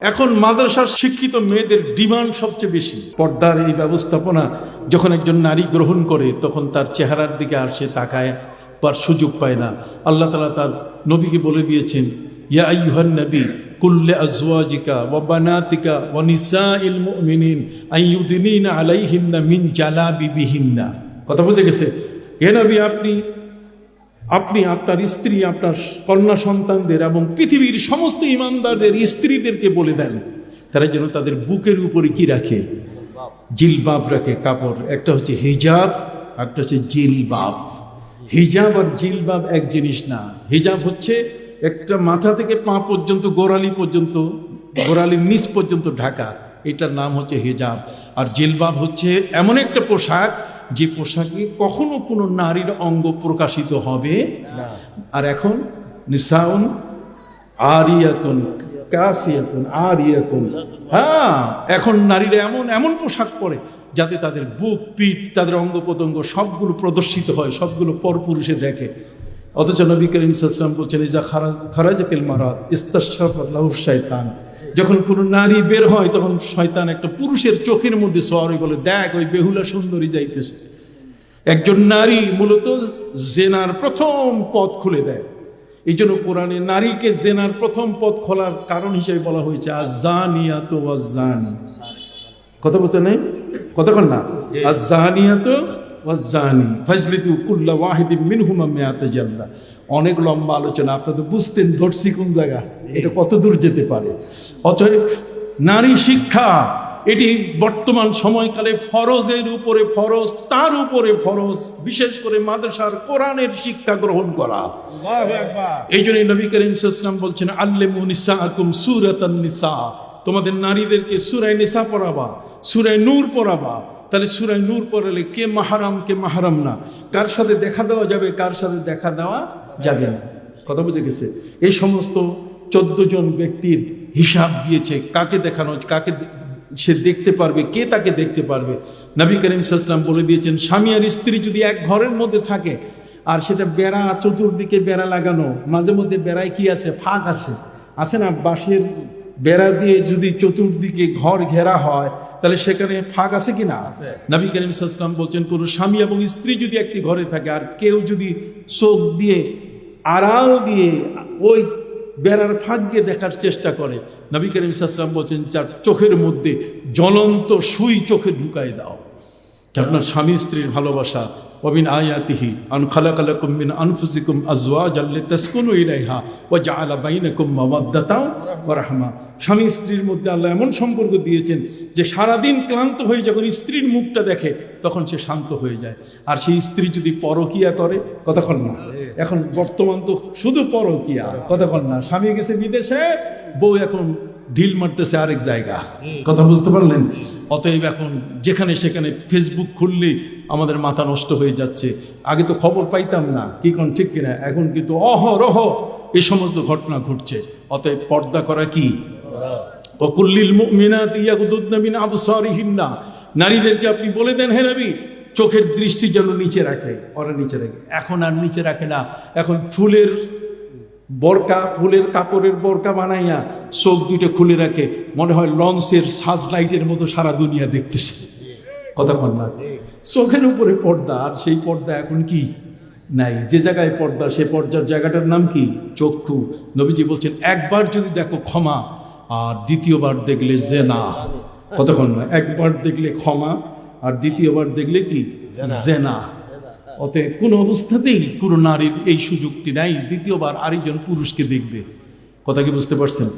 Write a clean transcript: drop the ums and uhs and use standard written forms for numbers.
এখন মাদ্রাসার শিক্ষিত মেয়েদের ডিমান্ড সবচেয়ে বেশি। পর্দার এই ব্যবস্থাপনা যখন একজন নারী গ্রহণ করে তখন তার চেহারার দিকে আর সে তাকায় বা সুযোগ পায় না। আল্লাহ তাআলা তার নবীকে বলে দিয়েছেন, ইয়া আইয়ুহান নবী কুল্লি আজওয়াজিকা ওয়া বানাতিকা ওয়া নিসাইল মুমিনিন আইয়ুদিনিনা আলাইহিন্না মিন জালাবিবিহিন্না। কথা বুঝে গেছে? হে নবী, আপনি আপনার স্ত্রী, আপনার কন্যা সন্তানদের এবং পৃথিবীর সমস্ত ইমানদারদের স্ত্রীদেরকে বলে দেন তারা যেন তাদের বুকের উপরে কি রাখে? জিলবাব রাখে, কাপড়। একটা হচ্ছে হিজাব, একটা হচ্ছে জিলবাব। হিজাব আর জিলবাব এক জিনিস না। হিজাব হচ্ছে একটা মাথা থেকে পা পর্যন্ত, গোড়ালি পর্যন্ত, গোড়ালির নিচ পর্যন্ত ঢাকা, এটার নাম হচ্ছে হিজাব। আর জিলবাব হচ্ছে এমন একটা পোশাক যে পোশাকে কখনো কোনো নারীর অঙ্গ প্রকাশিত হবে না। আর এখন নিসাউন আরিয়াতুন কাসিয়াতুন আরিয়াতুন, হ্যাঁ, এখন নারীরা এমন এমন পোশাক পরে যাতে তাদের বুক, পিঠ, তাদের অঙ্গ প্রত্যঙ্গ সবগুলো প্রদর্শিত হয়, সবগুলো পরপুরুষে দেখে। অথচ নবী করিম সাল্লাল্লাহু আলাইহি ওয়াসাল্লাম বলছেন, ইজা খারাজাতিল মারাত ইস্তাশরাফা লাহু শাইতান। যখন কোনো নারী বের হয় তখন শয়তান একটা পুরুষের চোখের মধ্যে সওয়ার বলে, দেখ ওই বেহুলা সুন্দরী যাইতেছে। একজন নারী মূলত জেনার প্রথম পথ খুলে দেয়। এই জন্য কোরআনে নারীকে জেনার প্রথম পথ খোলার কারণ হিসেবে বলা হয়েছে আয-যানিয়াতু ওয়াজ-যানি। কথা বলতে নেই, কতক্ষণ না? আয-যানিয়াতু ওয়াজ-যানি ফাজলিদু কুল্লা ওয়াহিদিন মিনহুমা মিআতা জালদা। অনেক লম্বা আলোচনা, আপনারা তো বুঝতেন ধরছি কোন জায়গা, এটা কত দূর যেতে পারে। অতএব নারী শিক্ষা এটি বর্তমান সময়কালে ফরজের উপরে ফরজ, তার উপরে ফরজ, বিশেষ করে মাদ্রাসার কোরআনের শিক্ষা গ্রহণ করা। এই জন্য নবী করিম সাল্লাল্লাহু আলাইহি ওয়াসাল্লাম বলছেন, আল্লিমু নিসাআকুম সূরাতান নিসা। তোমাদের নারীদেরকে সূরা নিসা পড়াবা, সূরা নূর পড়াবা। তাহলে সূরা নূর পড়ালে কে মাহরাম, কে মাহরাম না, কার সাথে দেখা দেওয়া যাবে, কার সাথে দেখা দেওয়া যাবে না। কথা বুঝে গেছে? এই সমস্ত 14 জন ব্যক্তির হিসাব দিয়েছে, কাকে দেখানো, কাকে সে দেখতে পারবে, কে তাকে দেখতে পারবে। নবী করিম সাল্লাল্লাহু আলাইহি ওয়াসাল্লাম বলে দিয়েছেন, স্বামী আর স্ত্রী যদি এক ঘরের মধ্যে থাকে আর সেটা বেড়া, চতুর্দিকে বেড়া লাগানো, মাঝে মধ্যে বেড়ায় কি আছে, ফাঁক আছে না, বাঁশের বেড়া দিয়ে যদি চতুর্দিকে ঘর ঘেরা হয় তাহলে সেখানে ফাঁক আছে কি না? নবী করিম সাল্লাল্লাহু আলাইহি ওয়াসাল্লাম বলছেন, কোন স্বামী এবং স্ত্রী যদি একটি ঘরে থাকে আর কেউ যদি চোখ দিয়ে আড়াল দিয়ে ওই বেড়ার ফাঁক দিয়ে দেখার চেষ্টা করে, নবী করিম সাল্লাল্লাহু আলাইহি ওয়াসাল্লাম বলছেন, যার চোখের মধ্যে জ্বলন্ত সুই চোখে ঢুকাই দাও। আপনার স্বামী স্ত্রীর ভালোবাসা, ওয়ামিন আয়াতিহি আন খালাকা লাকুম মিন আনফুসিকুম আজওয়াজান লিতাসকুনু ইলাইহা ওয়া জাআলা বাইনাকুম মাওয়াদ্দাতাও ওয়া রাহমা। স্বামী স্ত্রীর মধ্যে আল্লাহ এমন সম্পর্ক দিয়েছেন যে সারাদিন ক্লান্ত হয়ে যখন স্ত্রীর মুখটা দেখে তখন সে শান্ত হয়ে যায়। আর সেই স্ত্রী যদি পরকিয়া করে, কতক্ষণ না, এখন বর্তমান তো শুধু পরকিয়া, কতক্ষণ না, স্বামী গেছে বিদেশে, বউ এখন ঢিল মারতেছে আরেক জায়গা। কথা বুঝতে পারলেন? অতএব এখন যেখানে সেখানে ফেসবুক খুললে আমাদের মাথা নষ্ট হয়ে যাচ্ছে। আগে তো খবর পাইতাম না, কি কোন ঠিক কিনা, এখন কিন্তু অহরহ এই সমস্ত ঘটনা ঘটছে। অতএব পর্দা করা কি? ওয়াকুল্লিল মুমিনাতি ইয়াগুদুদনা মিন আবসারিহিন্না। নারীদেরকে আপনি বলে দেন, হে নবী, চোখের দৃষ্টি যেন নিচে রাখে। ওরা নিচে রাখে, এখন আর নিচে রাখে না। এখন ফুলের বোরকা, ফুলের কাপড়ের বোরকা বানাইয়া চোখ দুটো খুলে রাখে, মনে হয় লঞ্চের সাজ লাইটের মতো সারা দুনিয়া দেখতেছে। কতক্ষণ না, চোখের উপরে পর্দা, আর সেই পর্দা এখন কি নাই। যে জায়গায় পর্দা, সে পর্দার জায়গাটার নাম কি? চক্ষু। নবীজি বলছেন, একবার যদি দেখো ক্ষমা, আর দ্বিতীয়বার দেখলে জেনা। কতক্ষণ না, একবার দেখলে ক্ষমা, আর দ্বিতীয়বার দেখলে কি? জেনা। অতএব কোন অবস্থাতেই কোনো নারীর এই সুযোগটি নাই দ্বিতীয়বার আরেকজন পুরুষকে দেখবে। কথা কি বুঝতে পারছেন?